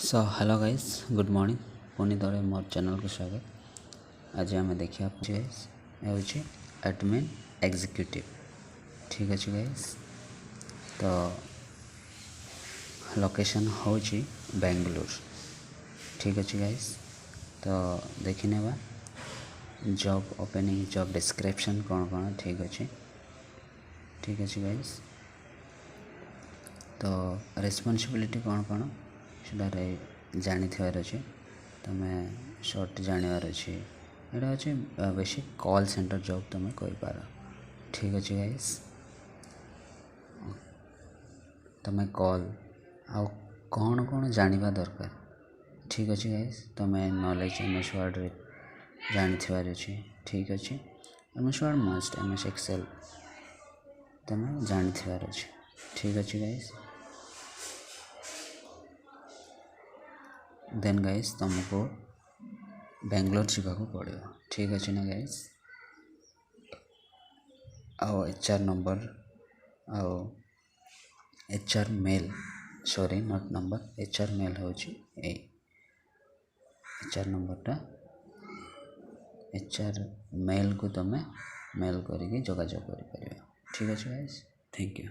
So hello guys good morning पुणी थोड़े मोर channel को स्वागत। आज आम देखा गाइस एडमिन एग्जीक्यूटिव ठीक अच्छे गाइस। तो लोकेशन हूँ बेंगलुरु ठीक अच्छे गाइस। तो देखने बा जॉब ओपनिंग जॉब डिस्क्रिप्शन कौन कौन ठीक अच्छे गाइस। तो रेस्पॉन्सिबिलिटी कौन कौन से जानी अच्छे तुम सर्ट जानवर अच्छे यहाँ अच्छे बेसिक कॉल सेंटर जॉब तुम कर ठीक अच्छे गाइस। तुम कॉल आउ कौन कौन जानवा दरकार ठीक अच्छे गाइस। तुम नॉलेज MS वर्ड रे जानी अच्छे ठीक अच्छे। MS Word must MS Excel तुम जानी अच्छे ठीक अच्छे गाइस। देन गाइस तुमको बेंगलोर जावाक पड़ो ठीक अच्छे ना गाइस। आओ HR नंबर आओ HR mail sorry not number HR mail हो HR नंबरटा HR मेल को तुम मेल करके जोगाजोग कर ठीक अच्छे गाइस। Thank you.